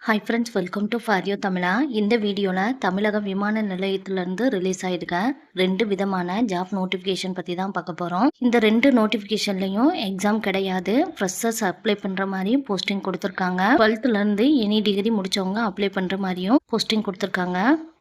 Hi friends, welcome to ஃபாரியோ தமிழா. இந்த வீடியோவில் தமிழக விமான நிலையத்திலேருந்து ரிலீஸ் ஆகிருக்க 2 விதமான ஜாப் நோட்டிஃபிகேஷன் பற்றி தான் பார்க்க போகிறோம். இந்த 2 நோட்டிஃபிகேஷன்லையும் எக்ஸாம் கிடையாது. ஃப்ரெஷர்ஸ் அப்ளை பண்ணுற மாதிரி போஸ்டிங் கொடுத்துருக்காங்க. 12th எனி டிகிரி முடித்தவங்க அப்ளை பண்ணுற மாதிரியும் போஸ்டிங் கொடுத்துருக்காங்க.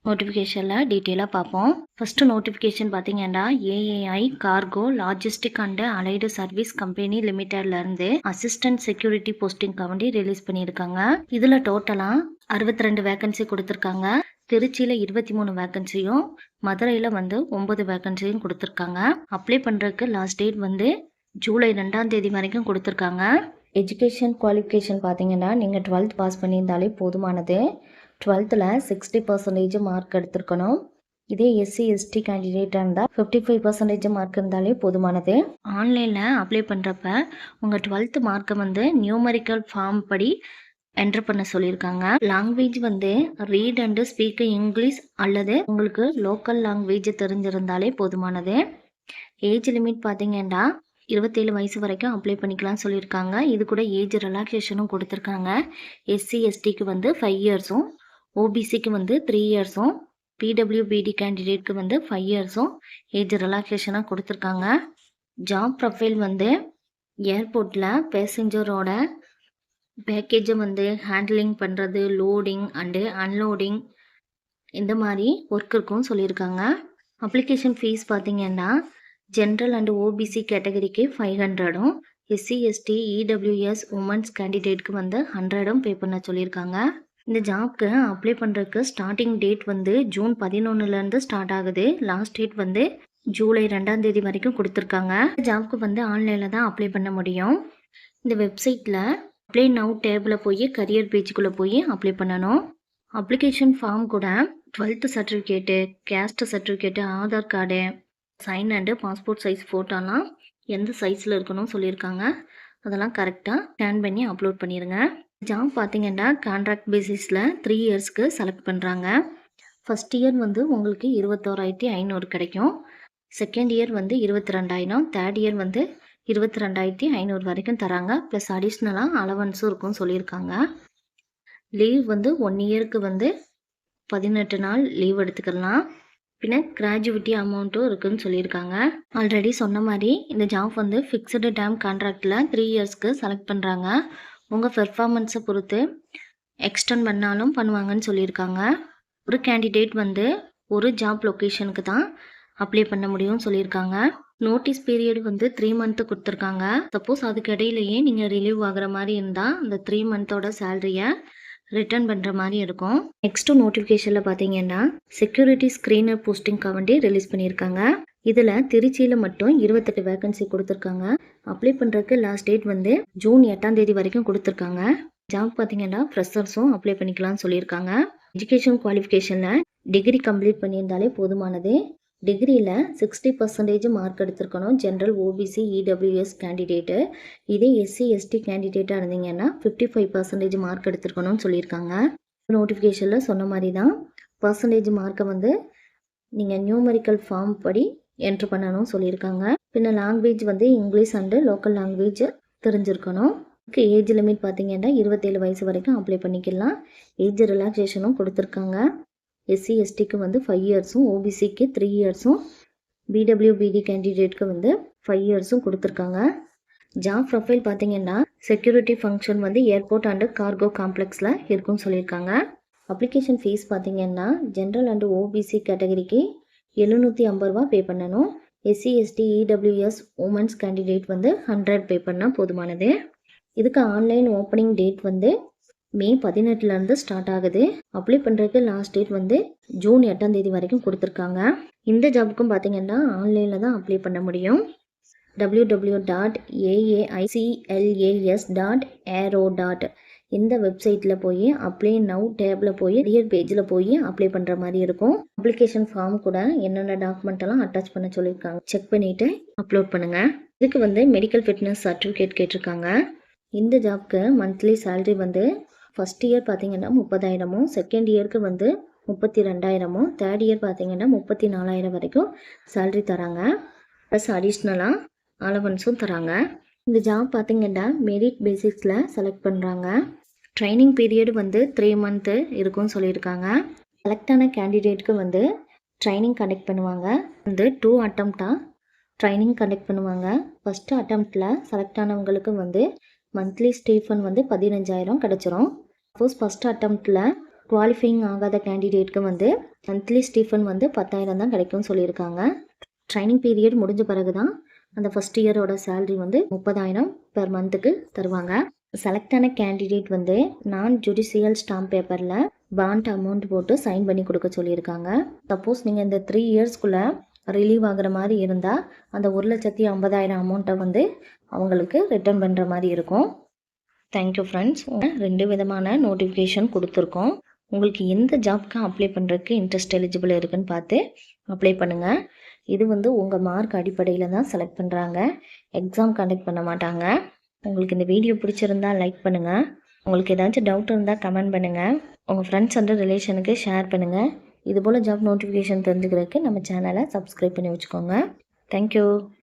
நோட்டிஃபிகேஷனில் டீட்டெயிலாக பார்ப்போம். ஃபஸ்ட்டு நோட்டிஃபிகேஷன் பார்த்தீங்கன்னா AAI cargo logistic and allied service company லிமிடெட்லேருந்து அசிஸ்டன்ட் செக்யூரிட்டி போஸ்டிங்காக வேண்டி ரிலீஸ் பண்ணியிருக்காங்க. இதில் டோட்டலாக 62 வேகன்சி கொடுத்துருக்காங்க. திருச்சியில் 23 வேகன்சியும் மதுரையில் 9 வேகன்சியும் கொடுத்துருக்காங்க. அப்ளை பண்ணுறதுக்கு லாஸ்ட் டேட் ஜூலை 2 வரைக்கும் கொடுத்துருக்காங்க. எஜுகேஷன் குவாலிஃபிகேஷன் பார்த்தீங்கன்னா நீங்கள் 12th பாஸ் பண்ணியிருந்தாலே போதுமானது. 12th 60% mark எடுத்திருக்கணும். இதே எஸ்சி எஸ்டி கேண்டிடேட்டாக இருந்தால் 55% மார்க் இருந்தாலே போதுமானது. ஆன்லைனில் அப்ளை பண்ணுறப்ப உங்கள் 12th மார்க்கை நியூமரிக்கல் ஃபார்ம் படி என்ட்ரு பண்ண சொல்லியிருக்காங்க. Language read and speak English அல்லது உங்களுக்கு லோக்கல் லாங்குவேஜ் தெரிஞ்சிருந்தாலே போதுமானது. ஏஜ் லிமிட் பார்த்தீங்கன்னா 27 வயசு வரைக்கும் அப்ளை பண்ணிக்கலாம்னு சொல்லியிருக்காங்க. இது கூட ஏஜ் ரிலாக்ஸேஷனும் கொடுத்துருக்காங்க. எஸ்சி எஸ்டிக்கு 5 இயர்ஸும் ஓபிசிக்கு 3 இயர்ஸும் பிடபிள்யூபிடி கேண்டிடேட்க்கு 5 இயர்ஸும் ஏஜ் ரிலாக்ஸேஷனாக கொடுத்துருக்காங்க. ஜாப் ப்ரொஃபைல் ஏர்போர்ட்டில் பேசஞ்சரோட பேக்கேஜை ஹேண்ட்லிங் பண்ணுறது, லோடிங் அண்டு அன்லோடிங் இந்த மாதிரி ஒர்க் இருக்கும்னு சொல்லியிருக்காங்க. அப்ளிகேஷன் ஃபீஸ் பார்த்தீங்கன்னா ஜென்ரல் அண்டு ஓபிசி கேட்டகரிக்கு 500ம் எஸ்சி எஸ்டி இடபிள்யூஎஸ் உமன்ஸ் கேண்டிடேட்க்கு 100ம் பே பண்ண சொல்லியிருக்காங்க. இந்த ஜாப்க்கு அப்ளை பண்ணுறதுக்கு ஸ்டார்டிங் டேட் ஜூன் 11லேருந்து ஸ்டார்ட் ஆகுது. லாஸ்ட் டேட் ஜூலை 2 வரைக்கும் கொடுத்துருக்காங்க. ஜாப்க்கு ஆன்லைனில் தான் அப்ளை பண்ண முடியும். இந்த வெப்சைட்டில் அப்ளை நவ் டேபில் போய் கரியர் பேஜுக்குள்ளே போய் அப்ளை பண்ணணும். அப்ளிகேஷன் ஃபார்ம் கூட 12th certificate, caste certificate, Aadhaar card, sign and passport size ஃபோட்டோலாம் எந்த சைஸில் இருக்கணும்னு சொல்லியிருக்காங்க. அதெல்லாம் கரெக்டாக ஸ்கேன் பண்ணி அப்லோட் பண்ணிடுங்க. ஜாப் பார்த்தீங்கன்னா கான்ட்ராக்ட் பேசிஸில் 3 இயர்ஸ்க்கு செலக்ட் பண்ணுறாங்க. ஃபஸ்ட் இயர் உங்களுக்கு 21,500 கிடைக்கும். செகண்ட் இயர் 22,000, தேர்ட் இயர் 22,500 வரைக்கும் தராங்க. ப்ளஸ் அடிஷ்னலாக அலவன்ஸும் இருக்கும்னு சொல்லியிருக்காங்க. லீவ் 1 இயருக்கு 18 நாள் லீவ் எடுத்துக்கலாம். பின்ன கிராஜுவிட்டி அமௌண்ட்டும் இருக்குதுன்னு சொல்லியிருக்காங்க. ஆல்ரெடி சொன்ன மாதிரி இந்த ஜாப் ஃபிக்ஸ்டு டேர்ம் கான்ட்ராக்டில் 3 இயர்ஸ்க்கு செலக்ட் பண்ணுறாங்க. உங்கள் பெர்ஃபார்மன்ஸை பொறுத்து எக்ஸ்டெண்ட் பண்ணாலும் பண்ணுவாங்கன்னு சொல்லியிருக்காங்க. ஒரு கேண்டிடேட் ஒரு ஜாப் லொக்கேஷனுக்கு தான் அப்ளை பண்ண முடியும்னு சொல்லியிருக்காங்க. நோட்டீஸ் பீரியட் 3 மந்த்து கொடுத்துருக்காங்க. சப்போஸ் அதுக்கு இடையிலேயே நீங்கள் ரிலீவ் ஆகிற மாதிரி இருந்தால் அந்த 3 மந்தோட சேலரியை ரிட்டர்ன் பண்ணுற மாதிரி இருக்கும். நெக்ஸ்ட்டு நோட்டிஃபிகேஷனில் பார்த்தீங்கன்னா செக்யூரிட்டி ஸ்க்ரீனர் போஸ்டிங்காக வேண்டி ரிலீஸ் பண்ணியிருக்காங்க. இதில் திருச்சியில் மட்டும் 28 வேகன்சி கொடுத்துருக்காங்க. அப்ளை பண்ணுறதுக்கு லாஸ்ட் டேட் ஜூன் 8 வரைக்கும் கொடுத்துருக்காங்க. ஜாப் பார்த்தீங்கன்னா ஃப்ரெஷர்ஸும் அப்ளை பண்ணிக்கலாம்னு சொல்லியிருக்காங்க. எஜுகேஷன் குவாலிஃபிகேஷனில் டிகிரி கம்ப்ளீட் பண்ணியிருந்தாலே போதுமானது. டிகிரியில் 60% மார்க் எடுத்திருக்கணும். General OBC EWS candidate. இதே எஸ்சி எஸ்டி கேண்டிடேட்டாக இருந்தீங்கன்னா 55% மார்க் எடுத்திருக்கணும்னு சொல்லியிருக்காங்க. நோட்டிஃபிகேஷனில் சொன்ன மாதிரி தான் பர்சன்டேஜ் மார்க்கை நீங்கள் நியூமரிக்கல் ஃபார்ம் படி என்ட்ரு பண்ணணும்னு சொல்லியிருக்காங்க. பின்ன language English and local language தெரிஞ்சிருக்கணும். ஏஜ் லிமிட் பார்த்தீங்கன்னா 27 வயசு வரைக்கும் அப்ளை பண்ணிக்கலாம். ஏஜ் ரிலாக்ஸேஷனும் கொடுத்துருக்காங்க. எஸ்சி எஸ்டிக்கு 5 இயர்ஸும் ஓபிசிக்கு 3 இயர்ஸும் பிடபிள்யூபிடி கேண்டிடேட்க்கு 5 இயர்ஸும் கொடுத்துருக்காங்க. ஜாப் ப்ரொஃபைல் பார்த்தீங்கன்னா security function airport and cargo காம்ப்ளெக்ஸில் இருக்குன்னு சொல்லியிருக்காங்க. அப்ளிகேஷன் ஃபீஸ் பார்த்தீங்கன்னா ஜென்ரல் அண்டு ஓபிசி கேட்டகரிக்கு 750 ரூபா பே பண்ணணும். SC ST EWS womens candidate 100 pay பண்ணால் போதுமானது. இதுக்கு ஆன்லைன் ஓப்பனிங் டேட் மே 18லேருந்து ஸ்டார்ட் ஆகுது. அப்ளை பண்ணுறதுக்கு லாஸ்ட் டேட் ஜூன் 8 வரைக்கும் கொடுத்துருக்காங்க. இந்த ஜாபுக்கும் பார்த்தீங்கன்னா ஆன்லைனில் தான் அப்ளை பண்ண முடியும். www.aiclas.aero. இந்த வெப்சைட்டில் போய் அப்ளை நவ் டேபில் போய் கரியர் பேஜில் போய் அப்ளை பண்ணுற மாதிரி இருக்கும். அப்ளிகேஷன் ஃபார்ம் கூட என்னென்ன டாக்குமெண்ட்டெல்லாம் அட்டாச் பண்ண சொல்லியிருக்காங்க செக் பண்ணிவிட்டு அப்லோட் பண்ணுங்கள். இதுக்கு மெடிக்கல் ஃபிட்னஸ் சர்டிஃபிகேட் கேட்டிருக்காங்க. இந்த ஜாப்க்கு மந்த்லி சேலரி ஃபஸ்ட் இயர் பார்த்தீங்கன்னா 30,000ம், செகண்ட் இயருக்கு 32,000ம், தேர்ட் இயர் பார்த்தீங்கன்னா 34,000 வரைக்கும் சேலரி தராங்க. ப்ளஸ் அடிஷ்னலாக அலவன்ஸும் தராங்க. இந்த ஜாப் பார்த்தீங்கன்னா மெரிட் பேசிக்ஸில் செலக்ட் பண்ணுறாங்க. ட்ரைனிங் பீரியட் வந்து 3 மந்த்து இருக்கும்னு சொல்லியிருக்காங்க. செலக்ட் ஆன கேண்டிடேட்க்கு வந்து ட்ரைனிங் கண்டக்ட் பண்ணுவாங்க. வந்து 2 அட்டெம்ப்டாக ட்ரைனிங் கண்டக்ட் பண்ணுவாங்க. ஃபஸ்ட்டு அட்டெம்ப்டில் செலக்ட் ஆனவங்களுக்கு வந்து மந்த்லி ஸ்டீஃபன் வந்து 15,000 கிடச்சிரும். சப்போஸ் ஃபஸ்ட்டு அட்டெம்ப்டில் குவாலிஃபைங் ஆகாத கேண்டிடேட்க்கு வந்து மந்த்லி ஸ்டீஃபன் வந்து 10,000 தான் கிடைக்கும்னு சொல்லியிருக்காங்க. ட்ரைனிங் பீரியட் முடிஞ்ச பிறகு தான் அந்த ஃபஸ்ட் இயரோட சேல்ரி வந்து 30,000 பெர் மந்த்துக்கு தருவாங்க. செலக்ட் ஆன கேண்டிடேட் வந்து நான் ஜுடிஷியல் ஸ்டாம்ப் பேப்பரில் பாண்ட் அமௌண்ட் போட்டு சைன் பண்ணி கொடுக்க சொல்லியிருக்காங்க. சப்போஸ் நீங்கள் இந்த 3 இயர்ஸ்க்குள்ளே ரிலீவ் ஆகிற மாதிரி இருந்தால் அந்த 1,50,000 அமௌண்ட்டை வந்து அவங்களுக்கு ரிட்டர்ன் பண்ணுற மாதிரி இருக்கும். Thank you friends. 2 விதமான நோட்டிஃபிகேஷன் கொடுத்துருக்கோம். உங்களுக்கு எந்த ஜாப்க்கு அப்ளை பண்ணுறதுக்கு இன்ட்ரெஸ்ட் எலிஜிபிள் இருக்குதுன்னு பார்த்து அப்ளை பண்ணுங்கள். இது வந்து உங்கள் மார்க் அடிப்படையில் தான் செலக்ட் பண்ணுறாங்க. எக்ஸாம் கண்டக்ட் பண்ண மாட்டாங்க. உங்களுக்கு இந்த வீடியோ பிடிச்சிருந்தா லைக் பண்ணுங்கள். உங்களுக்கு ஏதாச்சும் டவுட் இருந்தால் கமெண்ட் பண்ணுங்கள். உங்கள் ஃப்ரெண்ட்ஸ் அண்ட் ரிலேஷனுக்கு ஷேர் பண்ணுங்கள். இதுபோல் ஜாப் நோட்டிஃபிகேஷன் தெரிஞ்சுக்கிறதுக்கு நம்ம சேனலை சப்ஸ்கிரைப் பண்ணி வச்சுக்கோங்க. தேங்க்யூ.